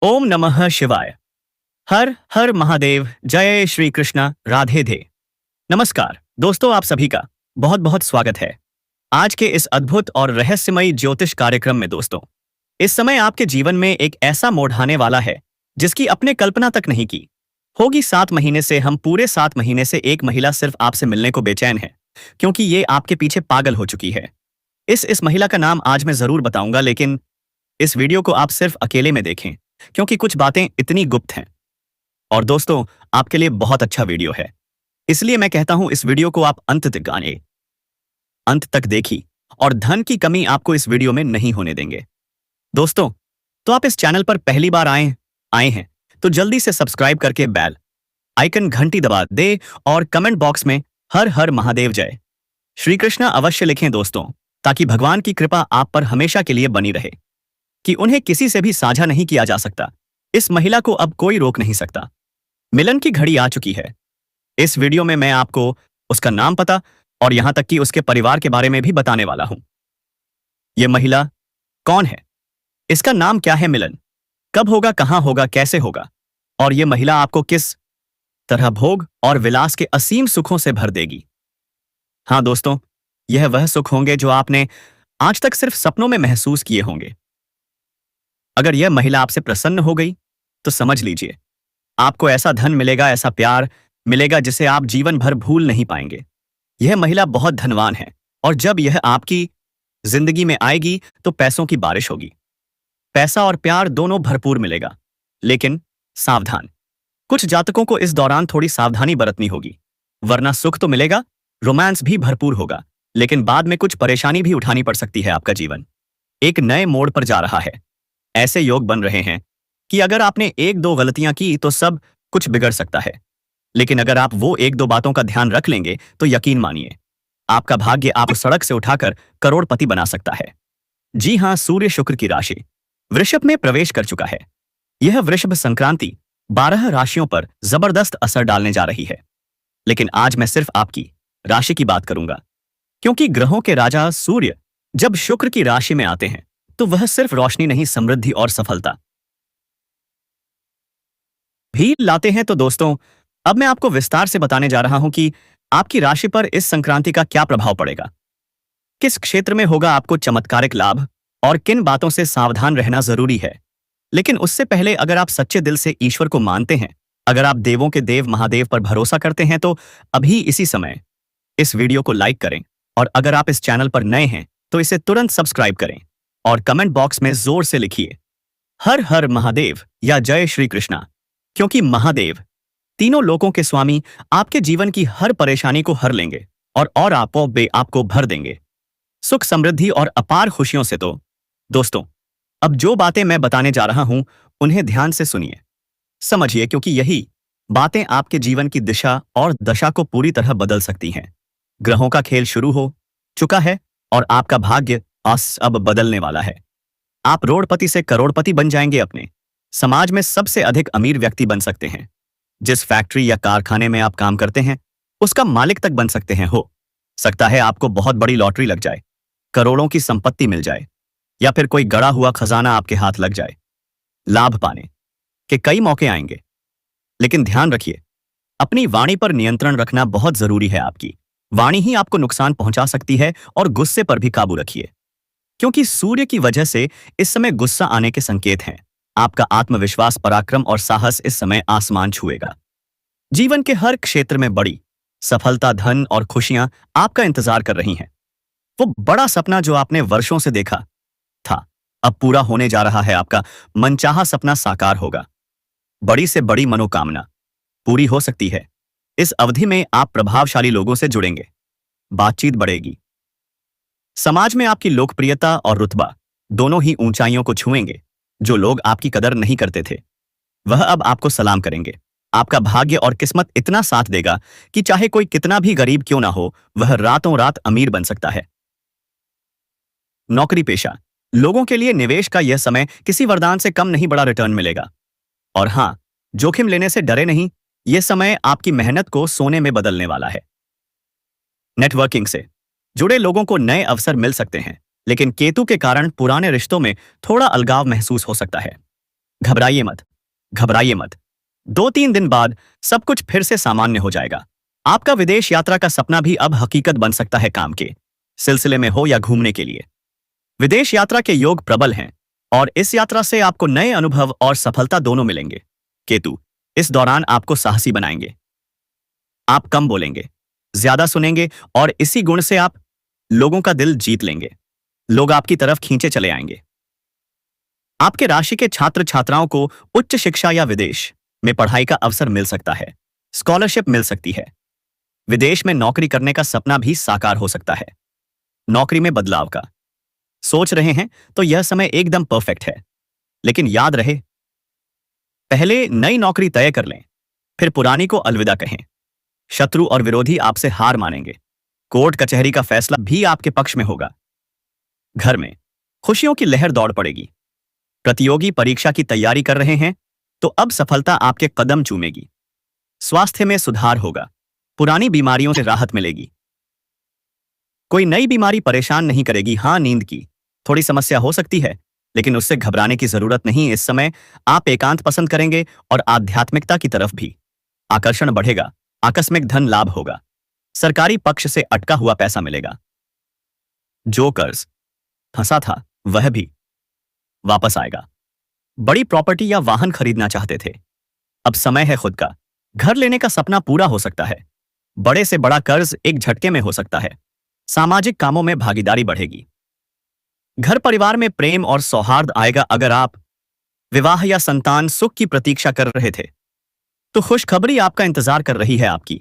ओम नमः शिवाय। हर हर महादेव। जय श्री कृष्णा। राधे धे। नमस्कार दोस्तों, आप सभी का बहुत बहुत स्वागत है आज के इस अद्भुत और रहस्यमयी ज्योतिष कार्यक्रम में। दोस्तों, इस समय आपके जीवन में एक ऐसा मोड़ आने वाला है जिसकी अपने कल्पना तक नहीं की होगी। 7 महीने से हम पूरे 7 महीने से एक महिला सिर्फ आपसे मिलने को बेचैन है, क्योंकि ये आपके पीछे पागल हो चुकी है। इस महिला का नाम आज मैं जरूर बताऊंगा, लेकिन इस वीडियो को आप सिर्फ अकेले में देखें, क्योंकि कुछ बातें इतनी गुप्त हैं। और दोस्तों, आपके लिए बहुत अच्छा वीडियो है, इसलिए मैं कहता हूं इस वीडियो को आप अंत तक देखी, और धन की कमी आपको इस वीडियो में नहीं होने देंगे। दोस्तों, तो आप इस चैनल पर पहली बार आए हैं तो जल्दी से सब्सक्राइब करके बेल आइकन घंटी दबा दे और कमेंट बॉक्स में हर हर महादेव जय श्री कृष्णा अवश्य लिखें दोस्तों, ताकि भगवान की कृपा आप पर हमेशा के लिए बनी रहे कि उन्हें किसी से भी साझा नहीं किया जा सकता। इस महिला को अब कोई रोक नहीं सकता। मिलन की घड़ी आ चुकी है। इस वीडियो में मैं आपको उसका नाम, पता और यहां तक कि उसके परिवार के बारे में भी बताने वाला हूं। यह महिला कौन है, इसका नाम क्या है, मिलन कब होगा, कहां होगा, कैसे होगा, और यह महिला आपको किस तरह भोग और विलास के असीम सुखों से भर देगी। हां दोस्तों, यह वह सुख होंगे जो आपने आज तक सिर्फ सपनों में महसूस किए होंगे। अगर यह महिला आपसे प्रसन्न हो गई तो समझ लीजिए, आपको ऐसा धन मिलेगा, ऐसा प्यार मिलेगा जिसे आप जीवन भर भूल नहीं पाएंगे। यह महिला बहुत धनवान है, और जब यह आपकी जिंदगी में आएगी तो पैसों की बारिश होगी। पैसा और प्यार दोनों भरपूर मिलेगा, लेकिन सावधान, कुछ जातकों को इस दौरान थोड़ी सावधानी बरतनी होगी, वरना सुख तो मिलेगा, रोमांस भी भरपूर होगा, लेकिन बाद में कुछ परेशानी भी उठानी पड़ सकती है। आपका जीवन एक नए मोड़ पर जा रहा है। ऐसे योग बन रहे हैं कि अगर आपने एक दो गलतियां की तो सब कुछ बिगड़ सकता है, लेकिन अगर आप वो एक दो बातों का ध्यान रख लेंगे तो यकीन मानिए, आपका भाग्य आप सड़क से उठाकर करोड़पति बना सकता है। जी हां, सूर्य शुक्र की राशि वृषभ में प्रवेश कर चुका है। यह वृषभ संक्रांति 12 राशियों पर जबरदस्त असर डालने जा रही है, लेकिन आज मैं सिर्फ आपकी राशि की बात करूंगा, क्योंकि ग्रहों के राजा सूर्य जब शुक्र की राशि में आते हैं तो वह सिर्फ रोशनी नहीं, समृद्धि और सफलता भी लाते हैं। तो दोस्तों, अब मैं आपको विस्तार से बताने जा रहा हूं कि आपकी राशि पर इस संक्रांति का क्या प्रभाव पड़ेगा, किस क्षेत्र में होगा आपको चमत्कारिक लाभ, और किन बातों से सावधान रहना जरूरी है। लेकिन उससे पहले, अगर आप सच्चे दिल से ईश्वर को मानते हैं, अगर आप देवों के देव महादेव पर भरोसा करते हैं, तो अभी इसी समय इस वीडियो को लाइक करें, और अगर आप इस चैनल पर नए हैं तो इसे तुरंत सब्सक्राइब करें, और कमेंट बॉक्स में जोर से लिखिए हर हर महादेव या जय श्री कृष्णा, क्योंकि महादेव तीनों लोकों के स्वामी आपके जीवन की हर परेशानी को हर लेंगे और आपको भर देंगे सुख, समृद्धि और अपार खुशियों से। तो दोस्तों, अब जो बातें मैं बताने जा रहा हूं उन्हें ध्यान से सुनिए, समझिए, क्योंकि यही बातें आपके जीवन की दिशा और दशा को पूरी तरह बदल सकती हैं। ग्रहों का खेल शुरू हो चुका है और आपका भाग्य अब बदलने वाला है। आप रोडपति से करोड़पति बन जाएंगे, अपने समाज में सबसे अधिक अमीर व्यक्ति बन सकते हैं। जिस फैक्ट्री या कारखाने में आप काम करते हैं उसका मालिक तक बन सकते हैं। हो सकता है आपको बहुत बड़ी लॉटरी लग जाए, करोड़ों की संपत्ति मिल जाए, या फिर कोई गड़ा हुआ खजाना आपके हाथ लग जाए। लाभ पाने के कई मौके आएंगे, लेकिन ध्यान रखिए, अपनी वाणी पर नियंत्रण रखना बहुत जरूरी है। आपकी वाणी ही आपको नुकसान पहुंचा सकती है, और गुस्से पर भी काबू रखिए, क्योंकि सूर्य की वजह से इस समय गुस्सा आने के संकेत हैं। आपका आत्मविश्वास, पराक्रम और साहस इस समय आसमान छुएगा। जीवन के हर क्षेत्र में बड़ी सफलता, धन और खुशियां आपका इंतजार कर रही हैं। वो बड़ा सपना जो आपने वर्षों से देखा था, अब पूरा होने जा रहा है। आपका मनचाहा सपना साकार होगा। बड़ी से बड़ी मनोकामना पूरी हो सकती है। इस अवधि में आप प्रभावशाली लोगों से जुड़ेंगे, बातचीत बढ़ेगी। समाज में आपकी लोकप्रियता और रुतबा दोनों ही ऊंचाइयों को छुएंगे। जो लोग आपकी कदर नहीं करते थे, वह अब आपको सलाम करेंगे। आपका भाग्य और किस्मत इतना साथ देगा कि चाहे कोई कितना भी गरीब क्यों ना हो, वह रातों रात अमीर बन सकता है। नौकरी पेशा लोगों के लिए निवेश का यह समय किसी वरदान से कम नहीं, बड़ा रिटर्न मिलेगा। और हां, जोखिम लेने से डरे नहीं, यह समय आपकी मेहनत को सोने में बदलने वाला है। नेटवर्किंग से जुड़े लोगों को नए अवसर मिल सकते हैं, लेकिन केतु के कारण पुराने रिश्तों में थोड़ा अलगाव महसूस हो सकता है। घबराइए मत, घबराइए मत। 2-3 दिन बाद सब कुछ फिर से सामान्य हो जाएगा। आपका विदेश यात्रा का सपना भी अब हकीकत बन सकता है, काम के सिलसिले में हो या घूमने के लिए। विदेश यात्रा के योग प्रबल हैं और इस यात्रा से आपको नए अनुभव और सफलता दोनों मिलेंगे। केतु इस दौरान आपको साहसी बनाएंगे। आप कम बोलेंगे, ज्यादा सुनेंगे और इसी गुण से आप लोगों का दिल जीत लेंगे। लोग आपकी तरफ खींचे चले आएंगे। आपके राशि के छात्र छात्राओं को उच्च शिक्षा या विदेश में पढ़ाई का अवसर मिल सकता है। स्कॉलरशिप मिल सकती है। विदेश में नौकरी करने का सपना भी साकार हो सकता है। नौकरी में बदलाव का सोच रहे हैं तो यह समय एकदम परफेक्ट है। लेकिन याद रहे, पहले नई नौकरी तय कर लें, फिर पुरानी को अलविदा कहें। शत्रु और विरोधी आपसे हार मानेंगे। कोर्ट कचहरी का फैसला भी आपके पक्ष में होगा। घर में खुशियों की लहर दौड़ पड़ेगी। प्रतियोगी परीक्षा की तैयारी कर रहे हैं तो अब सफलता आपके कदम चूमेगी। स्वास्थ्य में सुधार होगा। पुरानी बीमारियों से राहत मिलेगी। कोई नई बीमारी परेशान नहीं करेगी। हाँ, नींद की थोड़ी समस्या हो सकती है, लेकिन उससे घबराने की जरूरत नहीं। इस समय आप एकांत पसंद करेंगे और आध्यात्मिकता की तरफ भी आकर्षण बढ़ेगा। आकस्मिक धन लाभ होगा। सरकारी पक्ष से अटका हुआ पैसा मिलेगा। जो कर्ज फंसा था वह भी वापस आएगा। बड़ी प्रॉपर्टी या वाहन खरीदना चाहते थे, अब समय है खुद का। घर लेने का सपना पूरा हो सकता है। बड़े से बड़ा कर्ज एक झटके में हो सकता है। सामाजिक कामों में भागीदारी बढ़ेगी। घर परिवार में प्रेम और सौहार्द आएगा। अगर आप विवाह या संतान सुख की प्रतीक्षा कर रहे थे तो खुशखबरी आपका इंतजार कर रही है। आपकी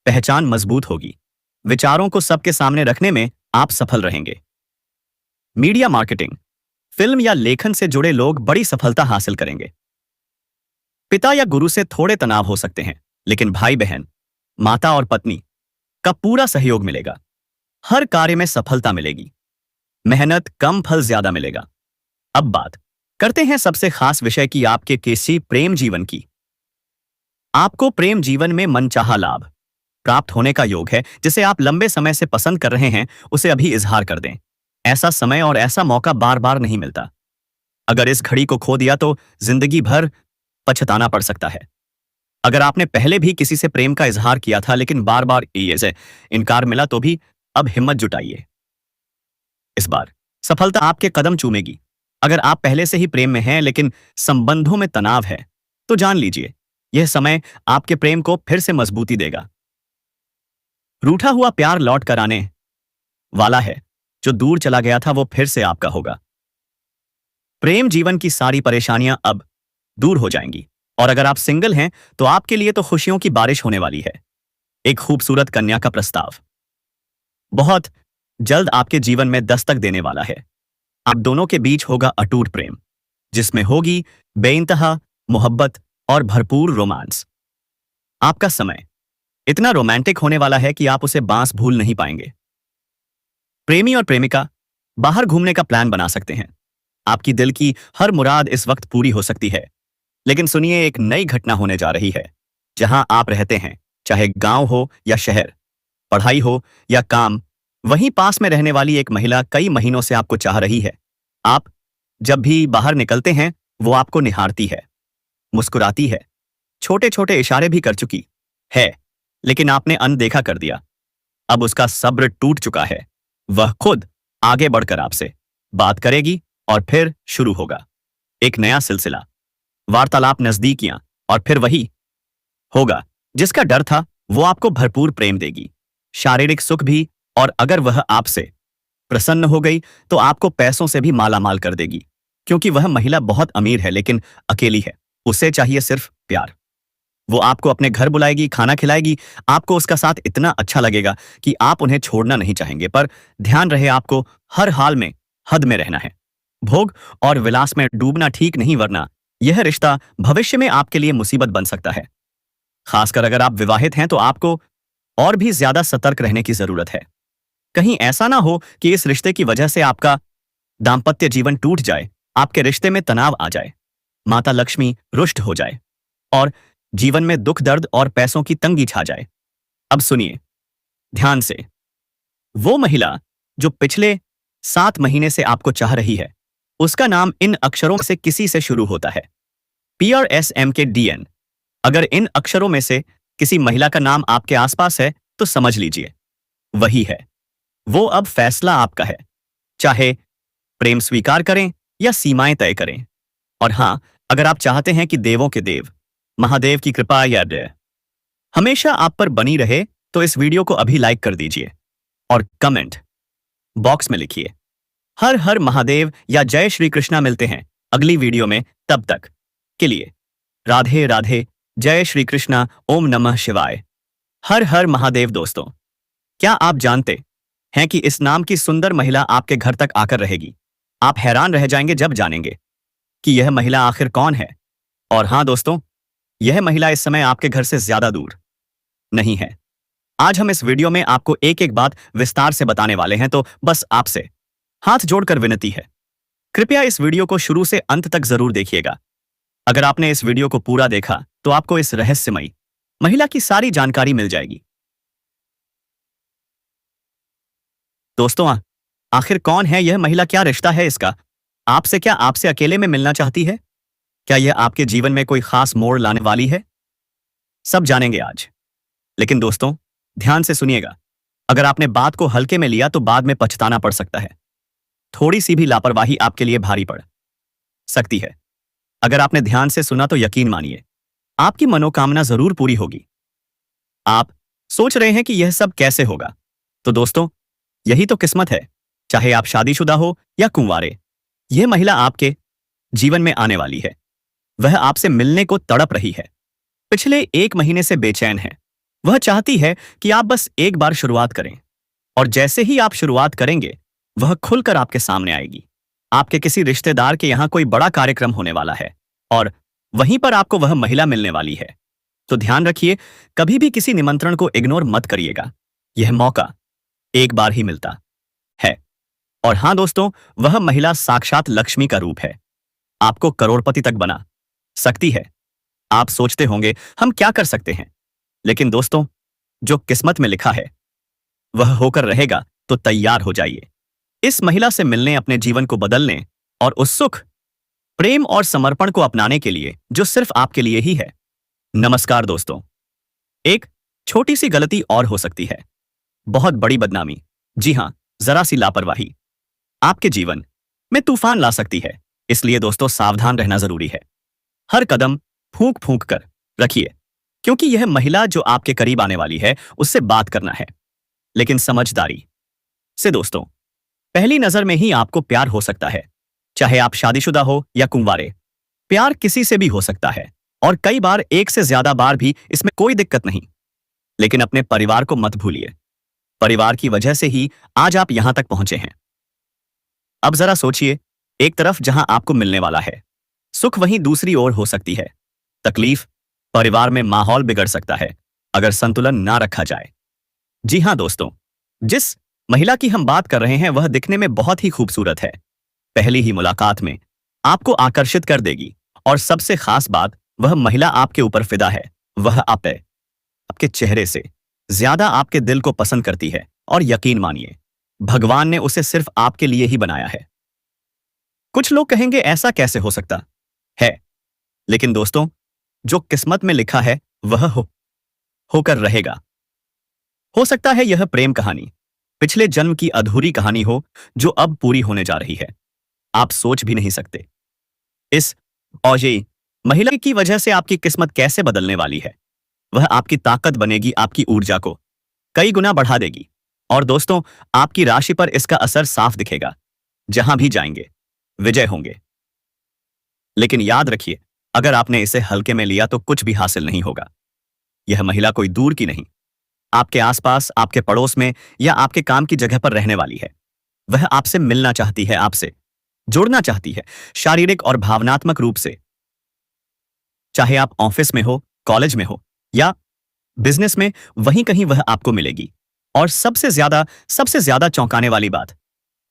पहचान मजबूत होगी। विचारों को सबके सामने रखने में आप सफल रहेंगे। मीडिया, मार्केटिंग, फिल्म या लेखन से जुड़े लोग बड़ी सफलता हासिल करेंगे। पिता या गुरु से थोड़े तनाव हो सकते हैं, लेकिन भाई बहन, माता और पत्नी का पूरा सहयोग मिलेगा। हर कार्य में सफलता मिलेगी। मेहनत कम, फल ज्यादा मिलेगा। अब बात करते हैं सबसे खास विषय की, आपके कैसी प्रेम जीवन की। आपको प्रेम जीवन में मनचाहा लाभ प्राप्त होने का योग है। जिसे आप लंबे समय से पसंद कर रहे हैं उसे अभी इजहार कर दें। ऐसा समय और ऐसा मौका बार बार नहीं मिलता। अगर इस घड़ी को खो दिया तो जिंदगी भर पछताना पड़ सकता है। अगर आपने पहले भी किसी से प्रेम का इजहार किया था लेकिन बार बार ये इनकार मिला तो भी अब हिम्मत जुटाइए। इस बार सफलता आपके कदम चूमेगी। अगर आप पहले से ही प्रेम में हैं लेकिन संबंधों में तनाव है तो जान लीजिए यह समय आपके प्रेम को फिर से मजबूती देगा। रूठा हुआ प्यार लौट कर आने वाला है। जो दूर चला गया था वो फिर से आपका होगा। प्रेम जीवन की सारी परेशानियां अब दूर हो जाएंगी। और अगर आप सिंगल हैं तो आपके लिए तो खुशियों की बारिश होने वाली है। एक खूबसूरत कन्या का प्रस्ताव बहुत जल्द आपके जीवन में दस्तक देने वाला है। आप दोनों के बीच होगा अटूट प्रेम, जिसमें होगी बेइंतहा मोहब्बत और भरपूर रोमांस। आपका समय इतना रोमांटिक होने वाला है कि आप उसे बांस भूल नहीं पाएंगे। प्रेमी और प्रेमिका बाहर घूमने का प्लान बना सकते हैं। आपकी दिल की हर मुराद इस वक्त पूरी हो सकती है। लेकिन सुनिए, एक नई घटना होने जा रही है। जहां आप रहते हैं, चाहे गांव हो या शहर, पढ़ाई हो या काम, वहीं पास में रहने वाली एक महिला कई महीनों से आपको चाह रही है। आप जब भी बाहर निकलते हैं वो आपको निहारती है, मुस्कुराती है, छोटे छोटे इशारे भी कर चुकी है, लेकिन आपने अनदेखा कर दिया। अब उसका सब्र टूट चुका है। वह खुद आगे बढ़कर आपसे बात करेगी और फिर शुरू होगा एक नया सिलसिला, वार्तालाप, नजदीकियां, और फिर वही होगा जिसका डर था। वो आपको भरपूर प्रेम देगी, शारीरिक सुख भी, और अगर वह आपसे प्रसन्न हो गई तो आपको पैसों से भी मालामाल कर देगी। क्योंकि वह महिला बहुत अमीर है लेकिन अकेली है। उसे चाहिए सिर्फ प्यार। वो आपको अपने घर बुलाएगी, खाना खिलाएगी। आपको उसका साथ इतना अच्छा लगेगा कि आप उन्हें छोड़ना नहीं चाहेंगे। पर ध्यान रहे, आपको हर हाल में हद में रहना है। भोग और विलास में डूबना ठीक नहीं, वरना यह रिश्ता भविष्य में आपके लिए मुसीबत बन सकता है। खासकर अगर आप विवाहित हैं तो आपको और भी ज्यादा सतर्क रहने की जरूरत है। कहीं ऐसा ना हो कि इस रिश्ते की वजह से आपका दाम्पत्य जीवन टूट जाए, आपके रिश्ते में तनाव आ जाए, माता लक्ष्मी रुष्ट हो जाए और जीवन में दुख, दर्द और पैसों की तंगी छा जाए। अब सुनिए ध्यान से, वो महिला जो पिछले 7 महीने से आपको चाह रही है, उसका नाम इन अक्षरों से किसी से शुरू होता है। PRSMKDN। अगर इन अक्षरों में से किसी महिला का नाम आपके आसपास है तो समझ लीजिए वही है। वो अब फैसला आपका है, चाहे प्रेम स्वीकार करें या सीमाएं तय करें। और हां, अगर आप चाहते हैं कि देवों के देव महादेव की कृपा या दया हमेशा आप पर बनी रहे तो इस वीडियो को अभी लाइक कर दीजिए और कमेंट बॉक्स में लिखिए हर हर महादेव या जय श्री कृष्णा। मिलते हैं अगली वीडियो में, तब तक के लिए राधे राधे, जय श्री कृष्णा, ओम नमः शिवाय, हर हर महादेव। दोस्तों, क्या आप जानते हैं कि इस नाम की सुंदर महिला आपके घर तक आकर रहेगी? आप हैरान रह जाएंगे जब जानेंगे कि यह महिला आखिर कौन है। और हां दोस्तों, यह महिला इस समय आपके घर से ज्यादा दूर नहीं है। आज हम इस वीडियो में आपको एक एक बात विस्तार से बताने वाले हैं, तो बस आपसे हाथ जोड़कर विनती है, कृपया इस वीडियो को शुरू से अंत तक जरूर देखिएगा। अगर आपने इस वीडियो को पूरा देखा तो आपको इस रहस्यमयी महिला की सारी जानकारी मिल जाएगी। दोस्तों, आखिर कौन है यह महिला? क्या रिश्ता है इसका आपसे? क्या आपसे अकेले में मिलना चाहती है? क्या यह आपके जीवन में कोई खास मोड़ लाने वाली है? सब जानेंगे आज। लेकिन दोस्तों, ध्यान से सुनिएगा। अगर आपने बात को हल्के में लिया तो बाद में पछताना पड़ सकता है। थोड़ी सी भी लापरवाही आपके लिए भारी पड़ सकती है। अगर आपने ध्यान से सुना तो यकीन मानिए, आपकी मनोकामना जरूर पूरी होगी। आप सोच रहे हैं कि यह सब कैसे होगा? तो दोस्तों, यही तो किस्मत है। चाहे आप शादीशुदा हो या कुंवारे, यह महिला आपके जीवन में आने वाली है। वह आपसे मिलने को तड़प रही है, पिछले 1 महीने से बेचैन है। वह चाहती है कि आप बस एक बार शुरुआत करें, और जैसे ही आप शुरुआत करेंगे वह खुलकर आपके सामने आएगी। आपके किसी रिश्तेदार के यहां कोई बड़ा कार्यक्रम होने वाला है और वहीं पर आपको वह महिला मिलने वाली है। तो ध्यान रखिए, कभी भी किसी निमंत्रण को इग्नोर मत करिएगा। यह मौका एक बार ही मिलता है। और हां दोस्तों, वह महिला साक्षात लक्ष्मी का रूप है। आपको करोड़पति तक बना सकती है। आप सोचते होंगे हम क्या कर सकते हैं? लेकिन दोस्तों, जो किस्मत में लिखा है वह होकर रहेगा, तो तैयार हो जाइए इस महिला से मिलने, अपने जीवन को बदलने और उस सुख, प्रेम और समर्पण को अपनाने के लिए जो सिर्फ आपके लिए ही है। नमस्कार दोस्तों, एक छोटी सी गलती और हो सकती है बहुत बड़ी बदनामी। जी हां, जरा सी लापरवाही आपके जीवन में तूफान ला सकती है। इसलिए दोस्तों, सावधान रहना जरूरी है। हर कदम फूंक फूंक कर रखिए, क्योंकि यह महिला जो आपके करीब आने वाली है उससे बात करना है, लेकिन समझदारी से। दोस्तों, पहली नजर में ही आपको प्यार हो सकता है, चाहे आप शादीशुदा हो या कुंवारे। प्यार किसी से भी हो सकता है, और कई बार एक से ज्यादा बार भी, इसमें कोई दिक्कत नहीं। लेकिन अपने परिवार को मत भूलिए। परिवार की वजह से ही आज आप यहां तक पहुंचे हैं। अब जरा सोचिए, एक तरफ जहां आपको मिलने वाला है सुख, वहीं दूसरी ओर हो सकती है तकलीफ। परिवार में माहौल बिगड़ सकता है अगर संतुलन ना रखा जाए। जी हां दोस्तों, जिस महिला की हम बात कर रहे हैं वह दिखने में बहुत ही खूबसूरत है। पहली ही मुलाकात में आपको आकर्षित कर देगी, और सबसे खास बात, वह महिला आपके ऊपर फिदा है। वह आपके चेहरे से ज्यादा आपके दिल को पसंद करती है, और यकीन मानिए, भगवान ने उसे सिर्फ आपके लिए ही बनाया है। कुछ लोग कहेंगे ऐसा कैसे हो सकता है? लेकिन दोस्तों, जो किस्मत में लिखा है वह होकर रहेगा। हो सकता है यह प्रेम कहानी पिछले जन्म की अधूरी कहानी हो, जो अब पूरी होने जा रही है। आप सोच भी नहीं सकते इस औजई महिला की वजह से आपकी किस्मत कैसे बदलने वाली है। वह आपकी ताकत बनेगी, आपकी ऊर्जा को कई गुना बढ़ा देगी। और दोस्तों, आपकी राशि पर इसका असर साफ दिखेगा। जहां भी जाएंगे विजय होंगे। लेकिन याद रखिए, अगर आपने इसे हल्के में लिया तो कुछ भी हासिल नहीं होगा। यह महिला कोई दूर की नहीं, आपके आसपास, आपके पड़ोस में या आपके काम की जगह पर रहने वाली है। वह आपसे मिलना चाहती है, आपसे जुड़ना चाहती है, शारीरिक और भावनात्मक रूप से। चाहे आप ऑफिस में हो, कॉलेज में हो या बिजनेस में, वहीं कहीं वह आपको मिलेगी। और सबसे ज्यादा चौंकाने वाली बात,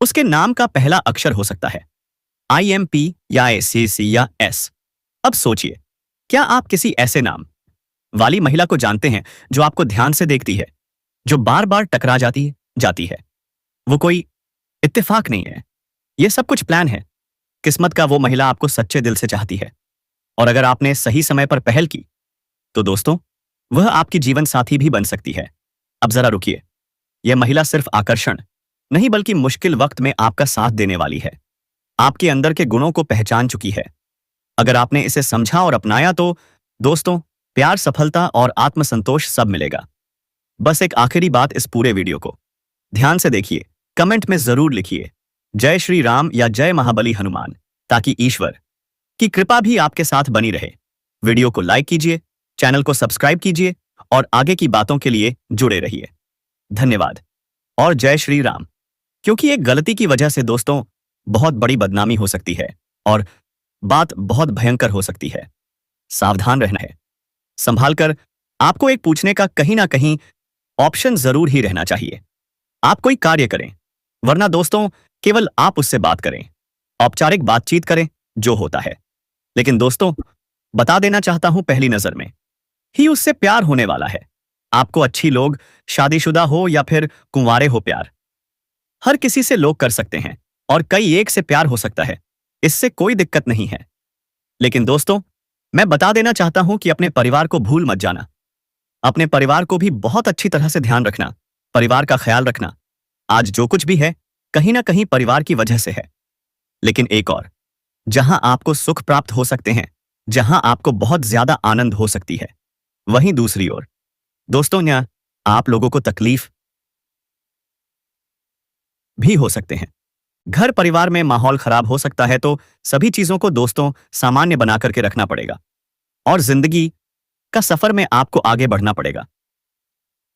उसके नाम का पहला अक्षर हो सकता है IMP या ACC या S। अब सोचिए, क्या आप किसी ऐसे नाम वाली महिला को जानते हैं जो आपको ध्यान से देखती है, जो बार बार टकरा जाती है? वो कोई इत्तेफाक नहीं है, यह सब कुछ प्लान है। किस्मत का वो महिला आपको सच्चे दिल से चाहती है, और अगर आपने सही समय पर पहल की तो दोस्तों वह आपकी जीवन साथी भी बन सकती है। अब जरा रुकिए, यह महिला सिर्फ आकर्षण नहीं बल्कि मुश्किल वक्त में आपका साथ देने वाली है। आपके अंदर के गुणों को पहचान चुकी है। अगर आपने इसे समझा और अपनाया तो दोस्तों प्यार, सफलता और आत्मसंतोष सब मिलेगा। बस एक आखिरी बात, इस पूरे वीडियो को ध्यान से देखिए, कमेंट में जरूर लिखिए जय श्री राम या जय महाबली हनुमान, ताकि ईश्वर की कृपा भी आपके साथ बनी रहे। वीडियो को लाइक कीजिए, चैनल को सब्सक्राइब कीजिए और आगे की बातों के लिए जुड़े रहिए। धन्यवाद और जय श्री राम। क्योंकि एक गलती की वजह से दोस्तों बहुत बड़ी बदनामी हो सकती है और बात बहुत भयंकर हो सकती है। सावधान रहना है, संभाल कर। आपको एक पूछने का कहीं ना कहीं ऑप्शन जरूर ही रहना चाहिए। आप कोई कार्य करें, वरना दोस्तों केवल आप उससे बात करें, औपचारिक बातचीत करें जो होता है। लेकिन दोस्तों बता देना चाहता हूं, पहली नजर में ही उससे प्यार होने वाला है। आपको अच्छी लोग, शादीशुदा हो या फिर कुंवारे हो, प्यार हर किसी से लोग कर सकते हैं और कई एक से प्यार हो सकता है, इससे कोई दिक्कत नहीं है। लेकिन दोस्तों मैं बता देना चाहता हूं कि अपने परिवार को भूल मत जाना। अपने परिवार को भी बहुत अच्छी तरह से ध्यान रखना, परिवार का ख्याल रखना। आज जो कुछ भी है कहीं ना कहीं परिवार की वजह से है। लेकिन एक और, जहां आपको सुख प्राप्त हो सकते हैं, जहां आपको बहुत ज्यादा आनंद हो सकती है, वहीं दूसरी ओर दोस्तों यहाँ आप लोगों को तकलीफ भी हो सकते हैं। घर परिवार में माहौल खराब हो सकता है, तो सभी चीजों को दोस्तों सामान्य बना करके रखना पड़ेगा और जिंदगी का सफर में आपको आगे बढ़ना पड़ेगा।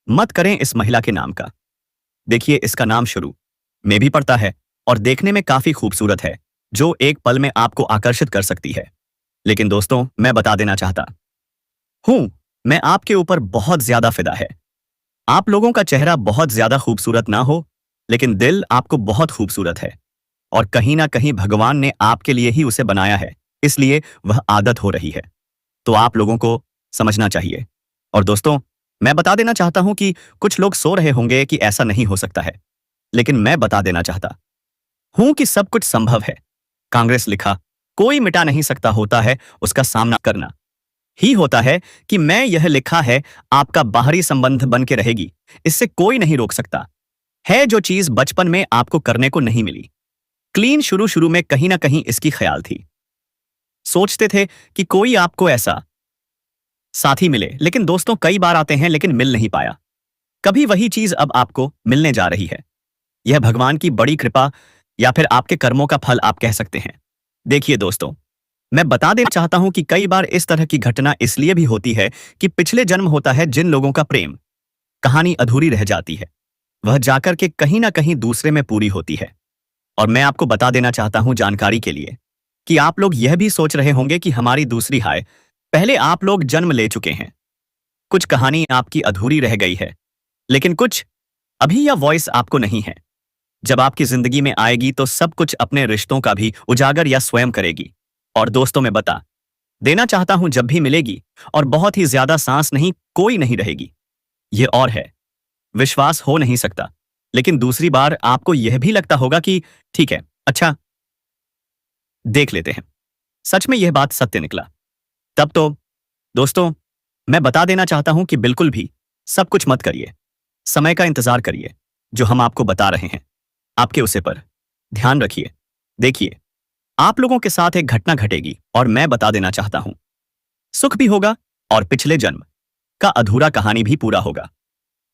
मत करें इस महिला के नाम का। देखिए इसका नाम शुरू में भी पड़ता है और देखने में काफी खूबसूरत है, जो एक पल में आपको आकर्षित कर सकती है। लेकिन दोस्तों मैं बता देना चाहता हूं, मैं आपके ऊपर बहुत ज्यादा फिदा है। आप लोगों का चेहरा बहुत ज्यादा खूबसूरत ना हो, लेकिन दिल आपको बहुत खूबसूरत है और कहीं ना कहीं भगवान ने आपके लिए ही उसे बनाया है, इसलिए वह आदत हो रही है। तो आप लोगों को समझना चाहिए। और दोस्तों मैं बता देना चाहता हूं कि कुछ लोग सो रहे होंगे कि ऐसा नहीं हो सकता है, लेकिन मैं बता देना चाहता हूं कि सब कुछ संभव है। कांग्रेस लिखा, कोई मिटा नहीं सकता, होता है उसका सामना करना ही होता है। कि मैं यह लिखा है आपका बाहरी संबंध बन के रहेगी, इससे कोई नहीं रोक सकता है। जो चीज बचपन में आपको करने को नहीं मिली, क्लीन शुरू शुरू में कहीं ना कहीं इसकी ख्याल थी। सोचते थे कि कोई आपको ऐसा साथी मिले, लेकिन दोस्तों कई बार आते हैं लेकिन मिल नहीं पाया। कभी वही चीज अब आपको मिलने जा रही है। यह भगवान की बड़ी कृपा या फिर आपके कर्मों का फल आप कह सकते हैं। देखिए दोस्तों मैं बता देना चाहता हूं कि कई बार इस तरह की घटना इसलिए भी होती है कि पिछले जन्म होता है, जिन लोगों का प्रेम कहानी अधूरी रह जाती है, वह जाकर के कहीं ना कहीं दूसरे में पूरी होती है। और मैं आपको बता देना चाहता हूं जानकारी के लिए कि आप लोग यह भी सोच रहे होंगे कि हमारी दूसरी हाय, पहले आप लोग जन्म ले चुके हैं, कुछ कहानी आपकी अधूरी रह गई है, लेकिन कुछ अभी यह वॉइस आपको नहीं है। जब आपकी जिंदगी में आएगी तो सब कुछ अपने रिश्तों का भी उजागर या स्वयं करेगी। और दोस्तों मैं बता देना चाहता हूं, जब भी मिलेगी और बहुत ही ज्यादा सांस नहीं, कोई नहीं रहेगी। यह और है, विश्वास हो नहीं सकता, लेकिन दूसरी बार आपको यह भी लगता होगा कि ठीक है, अच्छा देख लेते हैं। सच में यह बात सत्य निकला। तब तो दोस्तों मैं बता देना चाहता हूं कि बिल्कुल भी सब कुछ मत करिए, समय का इंतजार करिए। जो हम आपको बता रहे हैं आपके उसे पर ध्यान रखिए। देखिए आप लोगों के साथ एक घटना घटेगी और मैं बता देना चाहता हूं, सुख भी होगा और पिछले जन्म का अधूरा कहानी भी पूरा होगा।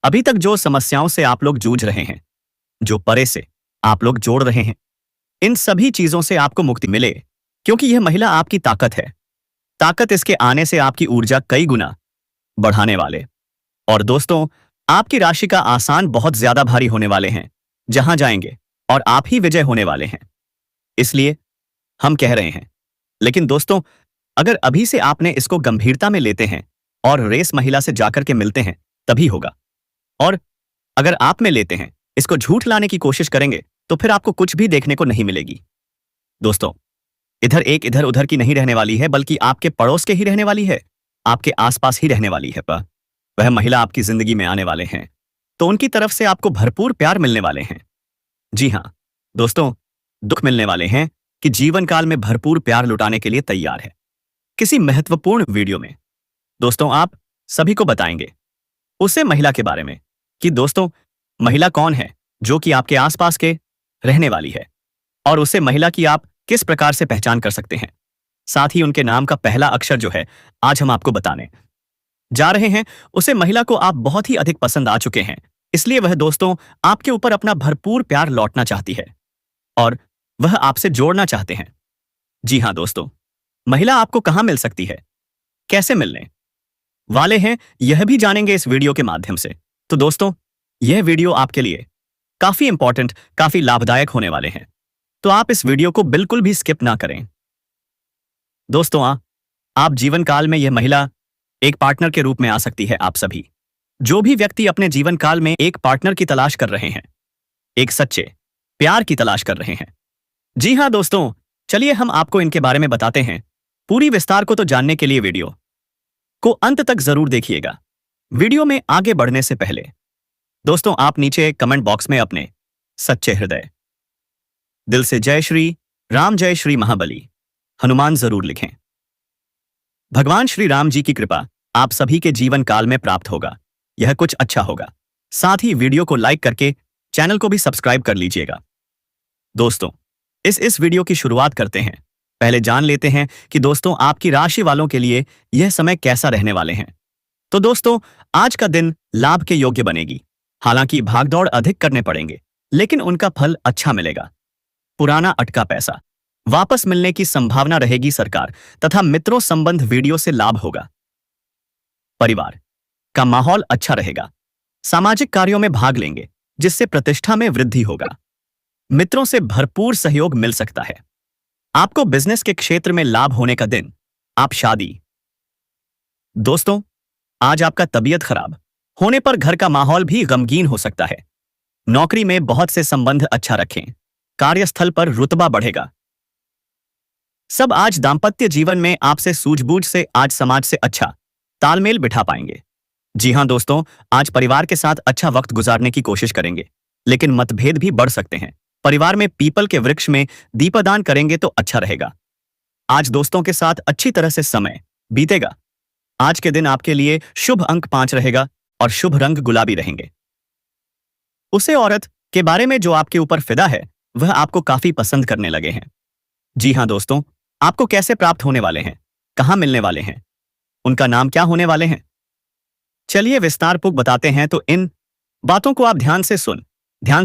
अभी तक जो समस्याओं से आप लोग जूझ रहे हैं, जो परे से आप लोग जोड़ रहे हैं, इन सभी चीजों से आपको मुक्ति मिले, क्योंकि यह महिला आपकी ताकत है। ताकत इसके आने से आपकी ऊर्जा कई गुना बढ़ाने वाले। और दोस्तों आपकी राशि का आसान बहुत ज्यादा भारी होने वाले हैं, जहां जाएंगे और आप ही विजय होने वाले हैं, इसलिए हम कह रहे हैं। लेकिन दोस्तों अगर अभी से आपने इसको गंभीरता में लेते हैं और रेस महिला से जाकर के मिलते हैं, तभी होगा। और अगर आप में लेते हैं, इसको झूठ लाने की कोशिश करेंगे, तो फिर आपको कुछ भी देखने को नहीं मिलेगी। दोस्तों इधर एक इधर उधर की नहीं रहने वाली है, बल्कि आपके पड़ोस के ही रहने वाली है, आपके आसपास ही रहने वाली है। वह महिला आपकी जिंदगी में आने वाले हैं, तो उनकी तरफ से आपको भरपूर प्यार मिलने वाले हैं। जी हां दोस्तों, दुख मिलने वाले हैं कि जीवन काल में भरपूर प्यार लुटाने के लिए तैयार है। किसी महत्वपूर्ण वीडियो में दोस्तों आप सभी को बताएंगे उसे महिला के बारे में कि दोस्तों महिला कौन है जो कि आपके आसपास के रहने वाली है और उसे महिला की आप किस प्रकार से पहचान कर सकते हैं। साथ ही उनके नाम का पहला अक्षर जो है आज हम आपको बताने जा रहे हैं। उसे महिला को आप बहुत ही अधिक पसंद आ चुके हैं, इसलिए वह दोस्तों आपके ऊपर अपना भरपूर प्यार लौटना चाहती है और वह आपसे जोड़ना चाहते हैं। जी हां दोस्तों, महिला आपको कहां मिल सकती है, कैसे मिलने वाले हैं, यह भी जानेंगे इस वीडियो के माध्यम से। तो दोस्तों यह वीडियो आपके लिए काफी इंपॉर्टेंट, काफी लाभदायक होने वाले हैं, तो आप इस वीडियो को बिल्कुल भी स्किप ना करें। दोस्तों आप जीवन काल में यह महिला एक पार्टनर के रूप में आ सकती है। आप सभी जो भी व्यक्ति अपने जीवन काल में एक पार्टनर की तलाश कर रहे हैं, एक सच्चे प्यार की तलाश कर रहे हैं। जी हां दोस्तों, चलिए हम आपको इनके बारे में बताते हैं। पूरी विस्तार को तो जानने के लिए वीडियो को अंत तक जरूर देखिएगा। वीडियो में आगे बढ़ने से पहले दोस्तों आप नीचे कमेंट बॉक्स में अपने सच्चे हृदय दिल से जय श्री राम, जय श्री महाबली हनुमान जरूर लिखें। भगवान श्री राम जी की कृपा आप सभी के जीवन काल में प्राप्त होगा, यह कुछ अच्छा होगा। साथ ही वीडियो को लाइक करके चैनल को भी सब्सक्राइब कर लीजिएगा। दोस्तों इस वीडियो की शुरुआत करते हैं। पहले जान लेते हैं कि दोस्तों आपकी राशि वालों के लिए यह समय कैसा रहने वाले हैं। तो दोस्तों आज का दिन लाभ के योग्य बनेगी। हालांकि भागदौड़ अधिक करने पड़ेंगे, लेकिन उनका फल अच्छा मिलेगा। पुराना अटका पैसा वापस मिलने की संभावना रहेगी। सरकार तथा मित्रों संबंध वीडियो से लाभ होगा। परिवार का माहौल अच्छा रहेगा। सामाजिक कार्यों में भाग लेंगे, जिससे प्रतिष्ठा में वृद्धि होगा। मित्रों से भरपूर सहयोग मिल सकता है। आपको बिजनेस के क्षेत्र में लाभ होने का दिन। आप शादी दोस्तों आज आपका तबीयत खराब होने पर घर का माहौल भी गमगीन हो सकता है। नौकरी में बहुत से संबंध अच्छा रखें। कार्यस्थल पर रुतबा बढ़ेगा। सब आज दांपत्य जीवन में आपसे सूझबूझ से आज समाज से अच्छा तालमेल बिठा पाएंगे। जी हां दोस्तों, आज परिवार के साथ अच्छा वक्त गुजारने की कोशिश करेंगे, लेकिन मतभेद भी बढ़ सकते हैं। परिवार में पीपल के वृक्ष में दीपदान करेंगे तो अच्छा रहेगा। आज दोस्तों के साथ अच्छी तरह से समय बीतेगा। आज के दिन आपके लिए शुभ अंक 5 रहेगा और शुभ रंग गुलाबी रहेंगे। उसे औरत के बारे में जो आपके ऊपर फिदा है, वह आपको काफी पसंद करने लगे हैं। जी हां दोस्तों, आपको कैसे प्राप्त होने वाले हैं, कहां मिलने वाले हैं, उनका नाम क्या होने वाले हैं, चलिए विस्तारपूर्वक बताते हैं। तो इन बातों को आप ध्यान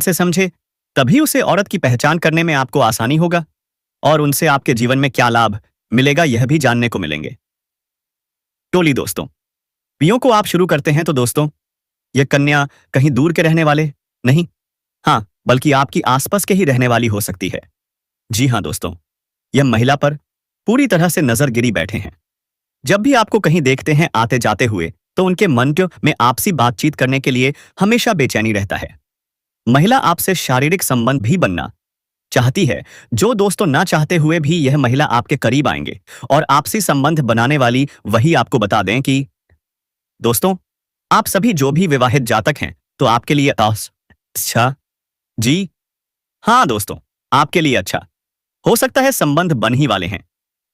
से समझे, तभी उसे औरत की पहचान करने में आपको आसानी होगा और उनसे आपके जीवन में क्या लाभ मिलेगा यह भी जानने को मिलेंगे। टोली दोस्तों पियों को आप शुरू करते हैं। तो दोस्तों यह कन्या कहीं दूर के रहने वाले नहीं, हाँ बल्कि आपकी आसपास के ही रहने वाली हो सकती है। जी हां दोस्तों, यह महिला पर पूरी तरह से नजर गिरी बैठे हैं। जब भी आपको कहीं देखते हैं आते जाते हुए, तो उनके मन में आपसी बातचीत करने के लिए हमेशा बेचैनी रहता है। महिला आपसे शारीरिक संबंध भी बनना चाहती है। जो दोस्तों ना चाहते हुए भी यह महिला आपके करीब आएंगे और आपसी संबंध बनाने वाली वही। आपको बता दें कि दोस्तों आप सभी जो भी विवाहित जातक हैं, तो आपके लिए अच्छा, जी हाँ दोस्तों, आपके लिए अच्छा हो सकता है। संबंध बन ही वाले हैं।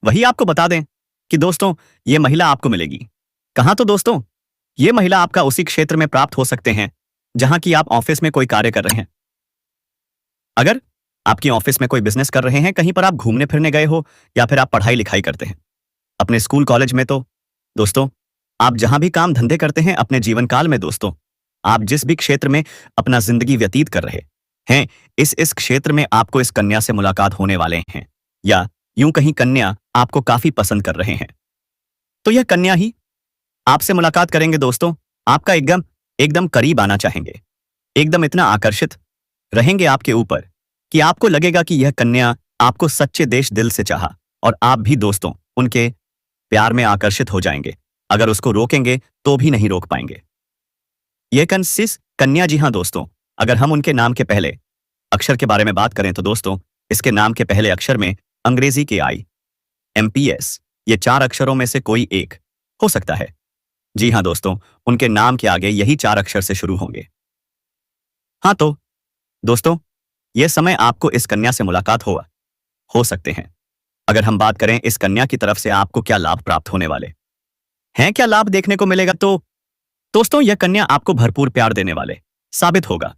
वही आपको बता दें कि दोस्तों ये महिला आपको मिलेगी कहां। तो दोस्तों ये महिला आपका उसी क्षेत्र में प्राप्त हो सकते हैं जहां की आप ऑफिस में कोई कार्य कर रहे हैं। अगर आपकी ऑफिस में कोई बिजनेस कर रहे हैं, कहीं पर आप घूमने फिरने गए हो, या फिर आप पढ़ाई लिखाई करते हैं अपने स्कूल कॉलेज में, तो दोस्तों आप जहां भी काम धंधे करते हैं अपने जीवन काल में, दोस्तों आप जिस भी क्षेत्र में अपना जिंदगी व्यतीत कर रहे हैं, इस क्षेत्र में आपको इस कन्या से मुलाकात होने वाले हैं, या यूं कहीं कन्या आपको काफी पसंद कर रहे हैं। तो यह कन्या ही आपसे मुलाकात करेंगे। दोस्तों आपका एकदम करीब आना चाहेंगे, एकदम इतना आकर्षित रहेंगे आपके ऊपर कि आपको लगेगा कि यह कन्या आपको सच्चे देश दिल से चाहा, और आप भी दोस्तों उनके प्यार में आकर्षित हो जाएंगे। अगर उसको रोकेंगे तो भी नहीं रोक पाएंगे। यह कन्या, जी हां दोस्तों, अगर हम उनके नाम के पहले अक्षर के बारे में बात करें, तो दोस्तों इसके नाम के पहले अक्षर में अंग्रेजी के IMPS, ये 4 अक्षरों में से कोई एक हो सकता है। जी हां दोस्तों, उनके नाम के आगे यही 4 अक्षर से शुरू होंगे। हाँ तो दोस्तों यह समय आपको इस कन्या से मुलाकात हो सकते हैं। अगर हम बात करें इस कन्या की तरफ से आपको क्या लाभ प्राप्त होने वाले हैं, क्या लाभ देखने को मिलेगा, तो दोस्तों यह कन्या आपको भरपूर प्यार देने वाले साबित होगा।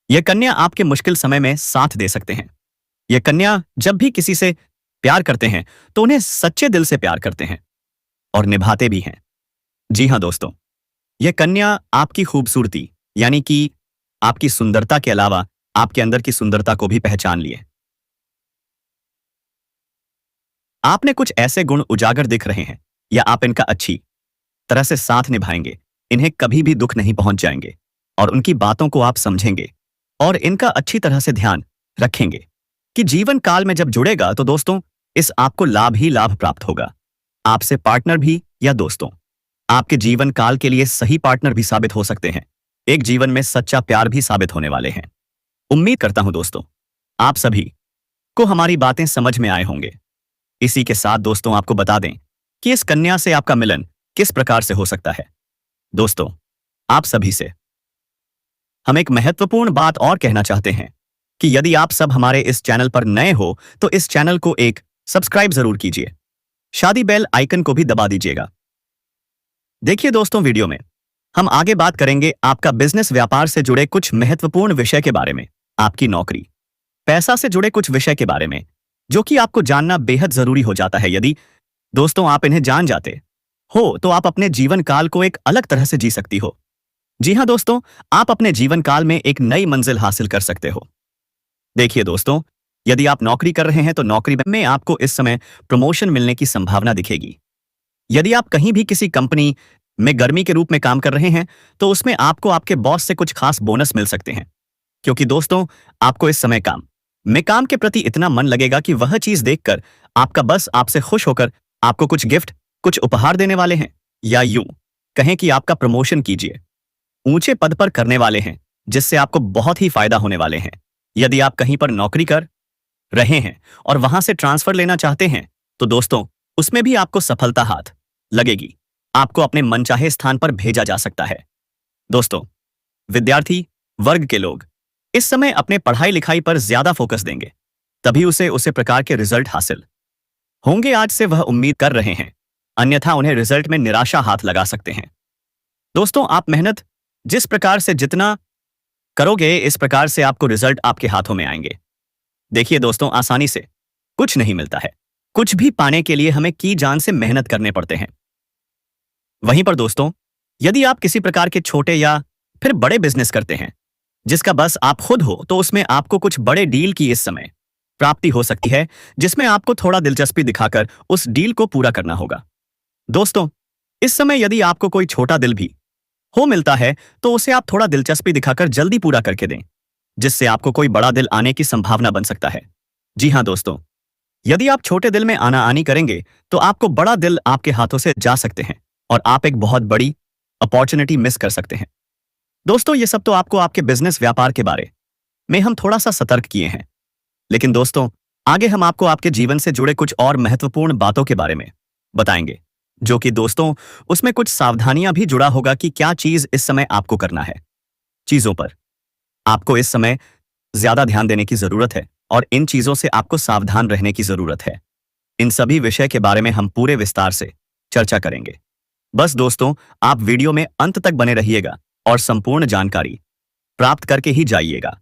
यह कन्या आपके मुश्किल समय में साथ दे सकते हैं। यह कन्या जब भी किसी से प्यार करते हैं तो उन्हें सच्चे दिल से प्यार करते हैं और निभाते भी हैं। जी हाँ दोस्तों, यह कन्या आपकी खूबसूरती यानी कि आपकी सुंदरता के अलावा आपके अंदर की सुंदरता को भी पहचान लिए। आपने कुछ ऐसे गुण उजागर दिख रहे हैं या आप इनका अच्छी तरह से साथ निभाएंगे, इन्हें कभी भी दुख नहीं पहुंच जाएंगे और उनकी बातों को आप समझेंगे और इनका अच्छी तरह से ध्यान रखेंगे कि जीवन काल में जब जुड़ेगा तो दोस्तों इस आपको लाभ ही लाभ प्राप्त होगा। आपसे पार्टनर भी या दोस्तों आपके जीवन काल के लिए सही पार्टनर भी साबित हो सकते हैं। एक जीवन में सच्चा प्यार भी साबित होने वाले हैं। उम्मीद करता हूं दोस्तों आप सभी को हमारी बातें समझ में आए होंगे। इसी के साथ दोस्तों आपको बता दें कि इस कन्या से आपका मिलन किस प्रकार से हो सकता है। दोस्तों आप सभी से हम एक महत्वपूर्ण बात और कहना चाहते हैं कि यदि आप सब हमारे इस चैनल पर नए हो तो इस चैनल को एक सब्सक्राइब जरूर कीजिए, शादी बेल आइकन को भी दबा दीजिएगा। देखिए दोस्तों, वीडियो में हम आगे बात करेंगे आपका बिजनेस व्यापार से जुड़े कुछ महत्वपूर्ण विषय के बारे में, आपकी नौकरी पैसा से जुड़े कुछ विषय के बारे में जो कि आपको जानना बेहद जरूरी हो जाता है। यदि दोस्तों आप इन्हें जान जाते हो तो आप अपने जीवन काल को एक अलग तरह से जी सकती हो। जी हां दोस्तों, आप अपने जीवन काल में एक नई मंजिल हासिल कर सकते हो। देखिए दोस्तों, यदि आप नौकरी कर रहे हैं तो नौकरी में आपको इस समय प्रमोशन मिलने की संभावना दिखेगी। यदि आप कहीं भी किसी कंपनी में गर्मी के रूप में काम कर रहे हैं तो उसमें आपको आपके बॉस से कुछ खास बोनस मिल सकते हैं, क्योंकि दोस्तों आपको इस समय काम के प्रति इतना मन लगेगा कि वह चीज देखकर आपका बस आपसे खुश होकर आपको कुछ गिफ्ट कुछ उपहार देने वाले हैं, या यूं कहें कि आपका प्रमोशन कीजिए ऊंचे पद पर करने वाले हैं, जिससे आपको बहुत ही फायदा होने वाले हैं। यदि आप कहीं पर नौकरी कर रहे हैं और वहां से ट्रांसफर लेना चाहते हैं तो दोस्तों उसमें भी आपको सफलता हाथ लगेगी, आपको अपने मनचाहे स्थान पर भेजा जा सकता है। दोस्तों विद्यार्थी वर्ग के लोग इस समय अपने पढ़ाई लिखाई पर ज्यादा फोकस देंगे, तभी उसे प्रकार के रिजल्ट हासिल होंगे आज से वह उम्मीद कर रहे हैं, अन्यथा उन्हें रिजल्ट में निराशा हाथ लगा सकते हैं। दोस्तों आप मेहनत जिस प्रकार से जितना करोगे इस प्रकार से आपको रिजल्ट आपके हाथों में आएंगे। देखिए दोस्तों, आसानी से कुछ नहीं मिलता है, कुछ भी पाने के लिए हमें की जान से मेहनत करने पड़ते हैं। वहीं पर दोस्तों यदि आप किसी प्रकार के छोटे या फिर बड़े बिजनेस करते हैं जिसका बस आप खुद हो तो उसमें आपको कुछ बड़े डील की इस समय प्राप्ति हो सकती है, जिसमें आपको थोड़ा दिलचस्पी दिखाकर उस डील को पूरा करना होगा। दोस्तों इस समय यदि आपको कोई छोटा दिल भी हो मिलता है तो उसे आप थोड़ा दिलचस्पी दिखाकर जल्दी पूरा करके दें, जिससे आपको कोई बड़ा दिल आने की संभावना बन सकता है। जी हां दोस्तों, यदि आप छोटे दिल में आना आनी करेंगे तो आपको बड़ा दिल आपके हाथों से जा सकते हैं और आप एक बहुत बड़ी अपॉर्चुनिटी मिस कर सकते हैं। दोस्तों ये सब तो आपको आपके बिजनेस व्यापार के बारे में हम थोड़ा सा सतर्क किए हैं, लेकिन दोस्तों आगे हम आपको आपके जीवन से जुड़े कुछ और महत्वपूर्ण बातों के बारे में बताएंगे, जो कि दोस्तों उसमें कुछ सावधानियां भी जुड़ा होगा कि क्या चीज इस समय आपको करना है। चीजों पर आपको इस समय ज्यादा ध्यान देने की जरूरत है और इन चीजों से आपको सावधान रहने की जरूरत है। इन सभी विषय के बारे में हम पूरे विस्तार से चर्चा करेंगे। बस दोस्तों आप वीडियो में अंत तक बने रहिएगा और संपूर्ण जानकारी प्राप्त करके ही जाइएगा।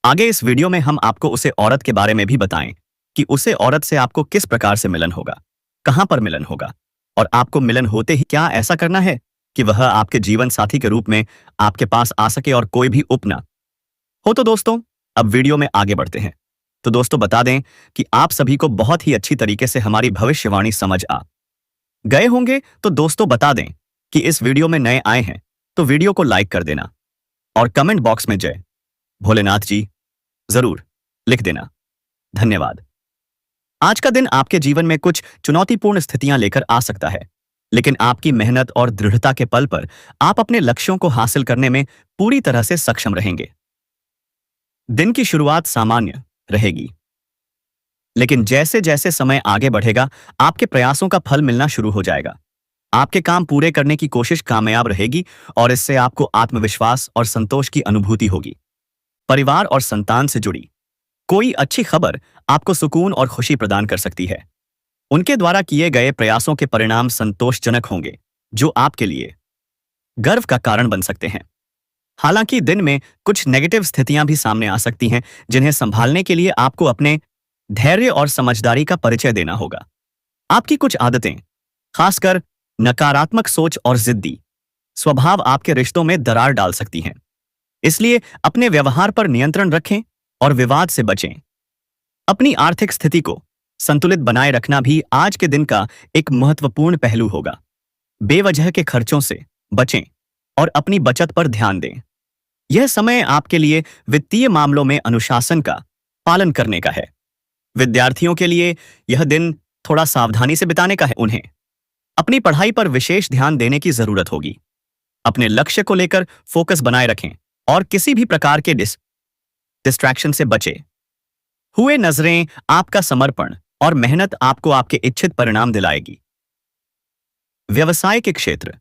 आगे इस वीडियो में हम आपको उसे औरत के बारे में भी बताएं कि उसे औरत से आपको किस प्रकार से मिलन होगा, कहां पर मिलन होगा और आपको मिलन होते ही क्या ऐसा करना है कि वह आपके जीवन साथी के रूप में आपके पास आ सके और कोई भी उपना हो। तो दोस्तों अब वीडियो में आगे बढ़ते हैं। तो दोस्तों बता दें कि आप सभी को बहुत ही अच्छी तरीके से हमारी भविष्यवाणी समझ आ गए होंगे। तो दोस्तों बता दें कि इस वीडियो में नए आए हैं तो वीडियो को लाइक कर देना और कमेंट बॉक्स में जय भोलेनाथ जी जरूर लिख देना। धन्यवाद। आज का दिन आपके जीवन में कुछ चुनौतीपूर्ण स्थितियां लेकर आ सकता है, लेकिन आपकी मेहनत और दृढ़ता के बल पर आप अपने लक्ष्यों को हासिल करने में पूरी तरह से सक्षम रहेंगे। दिन की शुरुआत सामान्य रहेगी, लेकिन जैसे जैसे समय आगे बढ़ेगा आपके प्रयासों का फल मिलना शुरू हो जाएगा। आपके काम पूरे करने की कोशिश कामयाब रहेगी और इससे आपको आत्मविश्वास और संतोष की अनुभूति होगी। परिवार और संतान से जुड़ी कोई अच्छी खबर आपको सुकून और खुशी प्रदान कर सकती है। उनके द्वारा किए गए प्रयासों के परिणाम संतोषजनक होंगे, जो आपके लिए गर्व का कारण बन सकते हैं। हालांकि दिन में कुछ नेगेटिव स्थितियां भी सामने आ सकती हैं, जिन्हें संभालने के लिए आपको अपने धैर्य और समझदारी का परिचय देना होगा। आपकी कुछ आदतें, खासकर नकारात्मक सोच और जिद्दी स्वभाव, आपके रिश्तों में दरार डाल सकती हैं। इसलिए अपने व्यवहार पर नियंत्रण रखें और विवाद से बचें। अपनी आर्थिक स्थिति को संतुलित बनाए रखना भी आज के दिन का एक महत्वपूर्ण पहलू होगा। बेवजह के खर्चों से बचें और अपनी बचत पर ध्यान दें। यह समय आपके लिए वित्तीय मामलों में अनुशासन का पालन करने का है। विद्यार्थियों के लिए यह दिन थोड़ा सावधानी से बिताने का है। उन्हें अपनी पढ़ाई पर विशेष ध्यान देने की जरूरत होगी। अपने लक्ष्य को लेकर फोकस बनाए रखें और किसी भी प्रकार के डिस्ट्रैक्शन से बचें। हुए नजरें, आपका समर्पण और मेहनत आपको आपके इच्छित परिणाम दिलाएगी। व्यवसाय के क्षेत्र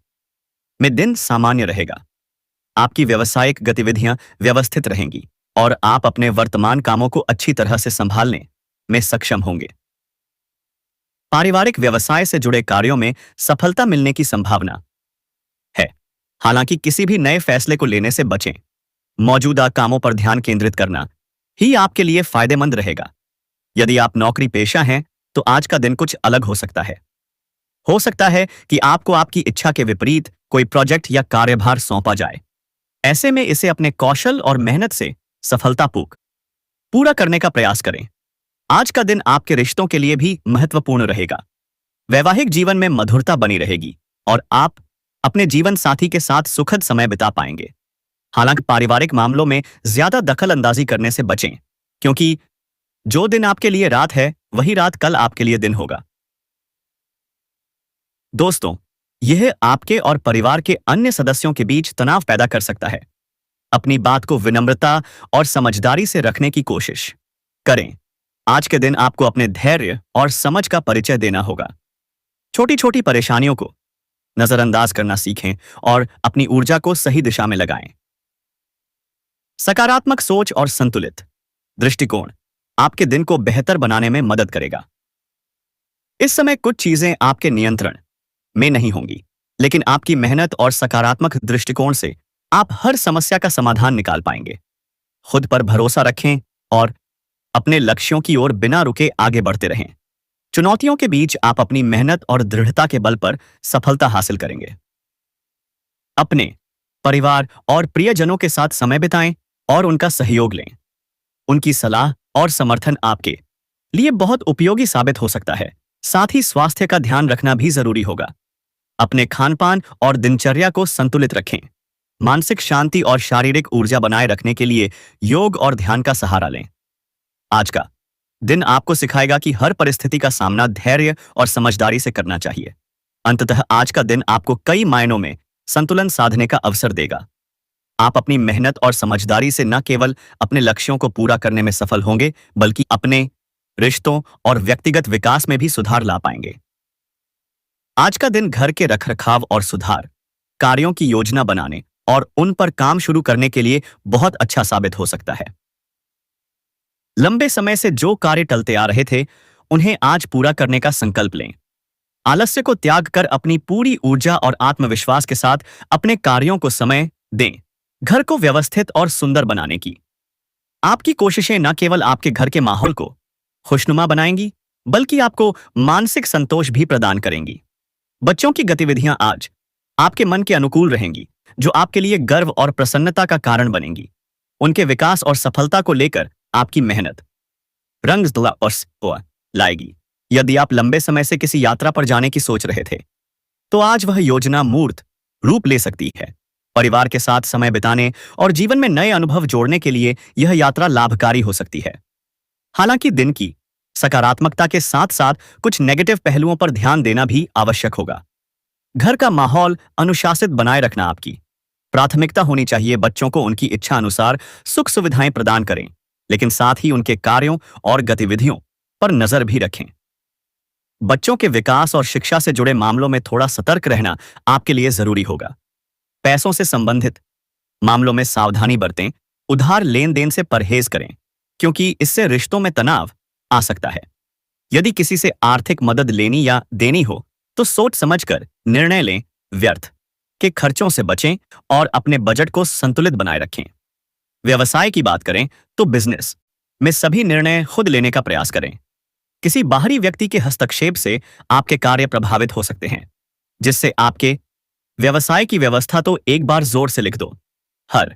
में दिन सामान्य रहेगा। आपकी व्यावसायिक गतिविधियां व्यवस्थित रहेंगी और आप अपने वर्तमान कामों को अच्छी तरह से संभालने में सक्षम होंगे। पारिवारिक व्यवसाय से जुड़े कार्यों में सफलता मिलने की संभावना है। हालांकि किसी भी नए फैसले को लेने से बचें। मौजूदा कामों पर ध्यान केंद्रित करना ही आपके लिए फायदेमंद रहेगा। यदि आप नौकरी पेशा हैं, तो आज का दिन कुछ अलग हो सकता है। हो सकता है कि आपको आपकी इच्छा के विपरीत कोई प्रोजेक्ट या कार्यभार सौंपा जाए। ऐसे में इसे अपने कौशल और मेहनत से सफलतापूर्वक पूरा करने का प्रयास करें। आज का दिन आपके रिश्तों के लिए भी महत्वपूर्ण रहेगा। वैवाहिक जीवन में मधुरता बनी रहेगी और आप अपने जीवन साथी के साथ सुखद समय बिता पाएंगे। हालांकि पारिवारिक मामलों में ज्यादा दखल अंदाजी करने से बचें, क्योंकि जो दिन आपके लिए रात है, वही रात कल आपके लिए दिन होगा। दोस्तों, यह आपके और परिवार के अन्य सदस्यों के बीच तनाव पैदा कर सकता है। अपनी बात को विनम्रता और समझदारी से रखने की कोशिश करें। आज के दिन आपको अपने धैर्य और समझ का परिचय देना होगा। छोटी छोटी परेशानियों को नजरअंदाज करना सीखें और अपनी ऊर्जा को सही दिशा में लगाएं। सकारात्मक सोच और संतुलित दृष्टिकोण आपके दिन को बेहतर बनाने में मदद करेगा। इस समय कुछ चीजें आपके नियंत्रण में नहीं होंगी, लेकिन आपकी मेहनत और सकारात्मक दृष्टिकोण से आप हर समस्या का समाधान निकाल पाएंगे। खुद पर भरोसा रखें और अपने लक्ष्यों की ओर बिना रुके आगे बढ़ते रहें। चुनौतियों के बीच आप अपनी मेहनत और दृढ़ता के बल पर सफलता हासिल करेंगे। अपने परिवार और प्रियजनों के साथ समय बिताएं और उनका सहयोग लें। उनकी सलाह और समर्थन आपके लिए बहुत उपयोगी साबित हो सकता है। साथ ही स्वास्थ्य का ध्यान रखना भी जरूरी होगा। अपने खानपान और दिनचर्या को संतुलित रखें। मानसिक शांति और शारीरिक ऊर्जा बनाए रखने के लिए योग और ध्यान का सहारा लें। आज का दिन आपको सिखाएगा कि हर परिस्थिति का सामना धैर्य और समझदारी से करना चाहिए। अंततः आज का दिन आपको कई मायनों में संतुलन साधने का अवसर देगा। आप अपनी मेहनत और समझदारी से न केवल अपने लक्ष्यों को पूरा करने में सफल होंगे, बल्कि अपने रिश्तों और व्यक्तिगत विकास में भी सुधार ला पाएंगे। आज का दिन घर के रखरखाव और सुधार कार्यों की योजना बनाने और उन पर काम शुरू करने के लिए बहुत अच्छा साबित हो सकता है। लंबे समय से जो कार्य टलते आ रहे थे, उन्हें आज पूरा करने का संकल्प लें। आलस्य को त्याग कर अपनी पूरी ऊर्जा और आत्मविश्वास के साथ अपने कार्यों को समय दें। घर को व्यवस्थित और सुंदर बनाने की आपकी कोशिशें न केवल आपके घर के माहौल को खुशनुमा बनाएंगी, बल्कि आपको मानसिक संतोष भी प्रदान करेंगी। बच्चों की गतिविधियां आज आपके मन के अनुकूल रहेंगी, जो आपके लिए गर्व और प्रसन्नता का कारण बनेंगी। उनके विकास और सफलता को लेकर आपकी मेहनत रंग और लाएगी। यदि आप लंबे समय से किसी यात्रा पर जाने की सोच रहे थे, तो आज वह योजना मूर्त रूप ले सकती है। परिवार के साथ समय बिताने और जीवन में नए अनुभव जोड़ने के लिए यह यात्रा लाभकारी हो सकती है। हालांकि दिन की सकारात्मकता के साथ साथ कुछ नेगेटिव पहलुओं पर ध्यान देना भी आवश्यक होगा। घर का माहौल अनुशासित बनाए रखना आपकी प्राथमिकता होनी चाहिए। बच्चों को उनकी इच्छा अनुसार सुख सुविधाएं प्रदान करें, लेकिन साथ ही उनके कार्यों और गतिविधियों पर नजर भी रखें। बच्चों के विकास और शिक्षा से जुड़े मामलों में थोड़ा सतर्क रहना आपके लिए जरूरी होगा। पैसों से संबंधित मामलों में सावधानी बरतें। उधार लेन देन से परहेज करें, क्योंकि इससे रिश्तों में तनाव आ सकता है। यदि किसी से आर्थिक मदद लेनी या देनी हो तो सोच समझकर निर्णय लें। व्यर्थ के खर्चों से बचें और अपने बजट को संतुलित बनाए रखें। व्यवसाय की बात करें तो बिजनेस में सभी निर्णय खुद लेने का प्रयास करें। किसी बाहरी व्यक्ति के हस्तक्षेप से आपके कार्य प्रभावित हो सकते हैं, जिससे आपके व्यवसाय की व्यवस्था तो एक बार जोर से लिख दो। हर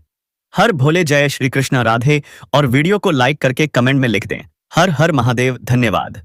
हर भोले जय श्री कृष्ण राधे और वीडियो को लाइक करके कमेंट में लिख दें हर हर महादेव। धन्यवाद।